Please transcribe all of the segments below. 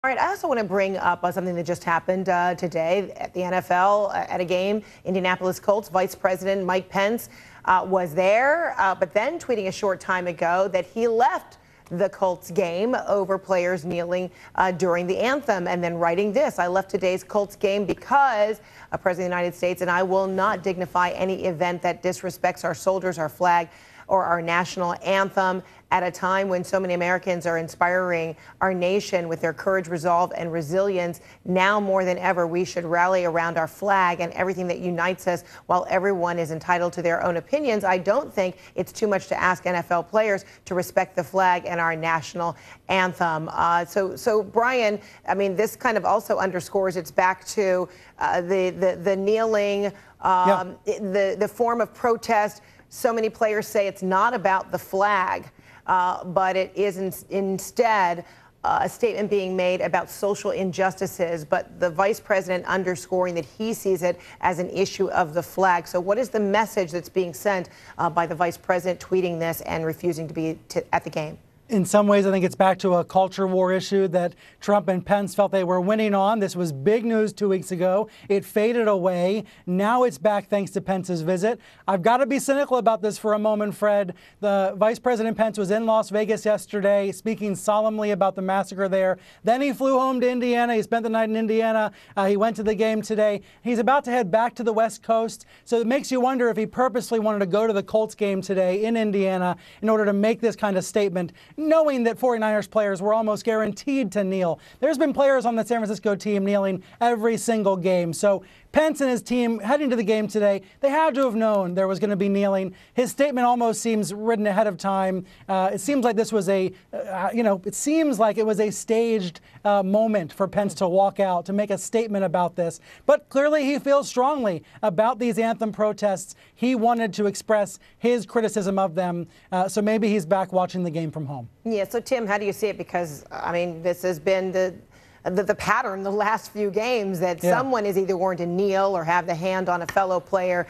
All right, I also want to bring up something that just happened today at the NFL at a game. Indianapolis Colts Vice President Mike Pence was there, but then tweeting a short time ago that he left the Colts game over players kneeling during the anthem, and then writing this: "I left today's Colts game because President of the United States and I will not dignify any event that disrespects our soldiers, our flag, or our national anthem." At a time when so many Americans are inspiring our nation with their courage, resolve, and resilience, now more than ever, we should rally around our flag and everything that unites us. While everyone is entitled to their own opinions, I don't think it's too much to ask NFL players to respect the flag and our national anthem. So Brian, I mean, this kind of also underscores it's back to the kneeling, the form of protest. So many players say it's not about the flag, but it is instead a statement being made about social injustices, but the vice president underscoring that he sees it as an issue of the flag. So what is the message that's being sent by the vice president tweeting this and refusing to be at the game? In some ways, I think it's back to a culture war issue that Trump and Pence felt they were winning on. This was big news 2 weeks ago. It faded away. Now it's back thanks to Pence's visit. I've got to be cynical about this for a moment, Fred. The Vice President Pence was in Las Vegas yesterday speaking solemnly about the massacre there. Then he flew home to Indiana. He spent the night in Indiana. He went to the game today. He's about to head back to the West Coast. So it makes you wonder if he purposely wanted to go to the Colts game today in Indiana in order to make this kind of statement, knowing that 49ers players were almost guaranteed to kneel. There's been players on the San Francisco team kneeling every single game. So Pence and his team heading to the game today, they had to have known there was going to be kneeling. His statement almost seems written ahead of time. It seems like this was it seems like it was a staged moment for Pence to walk out, to make a statement about this. But clearly he feels strongly about these anthem protests. He wanted to express his criticism of them. So maybe he's back watching the game from home. Yeah, so Tim, how do you see it? Because, I mean, this has been the pattern the last few games that someone is either going to kneel or have the hand on a fellow player,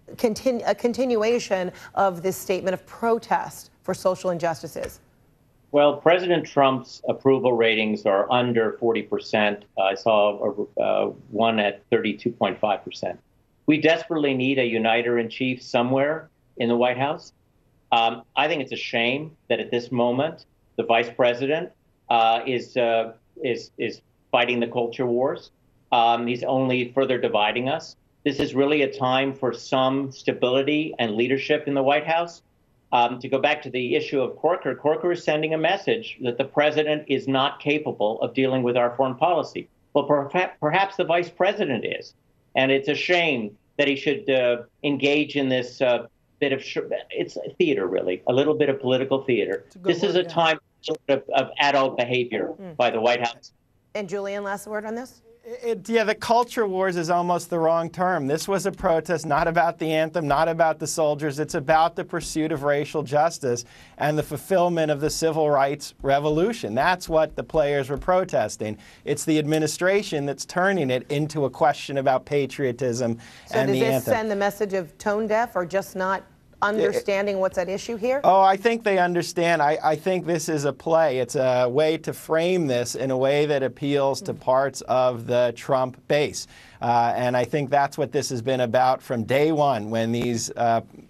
a continuation of this statement of protest for social injustices. Well, President Trump's approval ratings are under 40%. I saw one at 32.5%. We desperately need a uniter-in-chief somewhere in the White House. I think it's a shame that at this moment the vice president is fighting the culture wars. He's only further dividing us. This is really a time for some stability and leadership in the White House. To go back to the issue of Corker is sending a message that the president is not capable of dealing with our foreign policy. Well, perhaps the vice president is. And it's a shame that he should engage in this bit of, it's theater, really, a little bit of political theater. This is a time of adult behavior by the White House. And Julian, last word on this? The culture wars is almost the wrong term. This was a protest not about the anthem, not about the soldiers. It's about the pursuit of racial justice and the fulfillment of the civil rights revolution. That's what the players were protesting. It's the administration that's turning it into a question about patriotism and the anthem. So does this send the message of tone deaf or just not understanding what's at issue here? Oh, I think they understand. I think this is a play. It's a way to frame this in a way that appeals to parts of the Trump base. And I think that's what this has been about from day one when these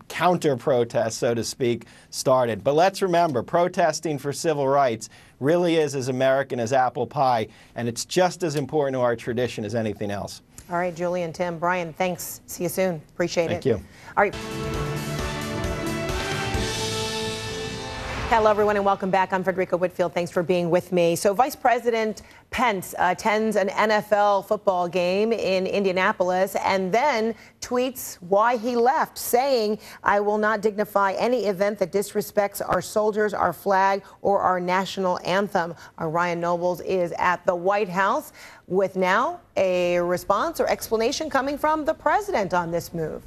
counter-protests, so to speak, started. But let's remember, protesting for civil rights really is as American as apple pie, and it's just as important to our tradition as anything else. All right, Julian, Tim, Brian, thanks. See you soon. Appreciate it. Thank you. All right. Hello, everyone, and welcome back. I'm Frederica Whitfield. Thanks for being with me. So Vice President Pence attends an NFL football game in Indianapolis and then tweets why he left, saying, "I will not dignify any event that disrespects our soldiers, our flag, or our national anthem." Our Ryan Nobles is at the White House with now a response or explanation coming from the president on this move.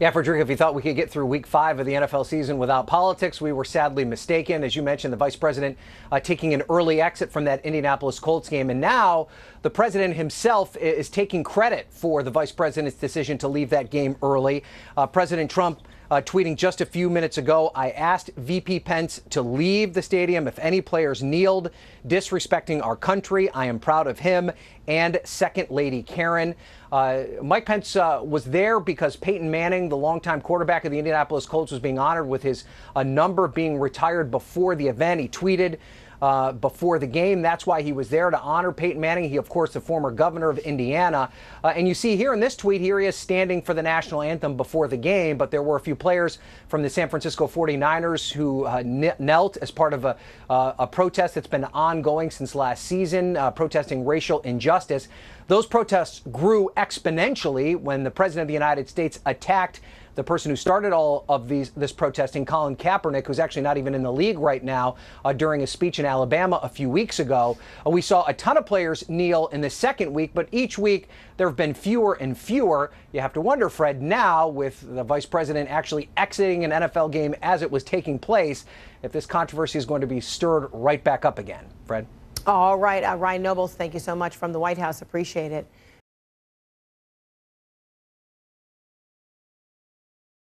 Yeah, Frederica, if you thought we could get through week 5 of the NFL season without politics, we were sadly mistaken. As you mentioned, the vice president taking an early exit from that Indianapolis Colts game. And now the president himself is taking credit for the vice president's decision to leave that game early. President Trump tweeting just a few minutes ago, I asked VP Pence to leave the stadium if any players kneeled, disrespecting our country. I am proud of him and Second Lady Karen. Mike Pence was there because Peyton Manning, the longtime quarterback of the Indianapolis Colts, was being honored with his number being retired before the event. He tweeted before the game. That's why he was there, to honor Peyton Manning. He, of course, the former governor of Indiana. And you see here in this tweet, here he is standing for the national anthem before the game. But there were a few players from the San Francisco 49ers who knelt as part of a protest that's been ongoing since last season, protesting racial injustice. Those protests grew exponentially when the president of the United States attacked the person who started all of this protesting, Colin Kaepernick, who's actually not even in the league right now, during a speech in Alabama a few weeks ago. We saw a ton of players kneel in the second week, but each week there have been fewer and fewer. You have to wonder, Fred, now with the vice president actually exiting an NFL game as it was taking place, if this controversy is going to be stirred right back up again. Fred? All right. Ryan Nobles, thank you so much from the White House. Appreciate it.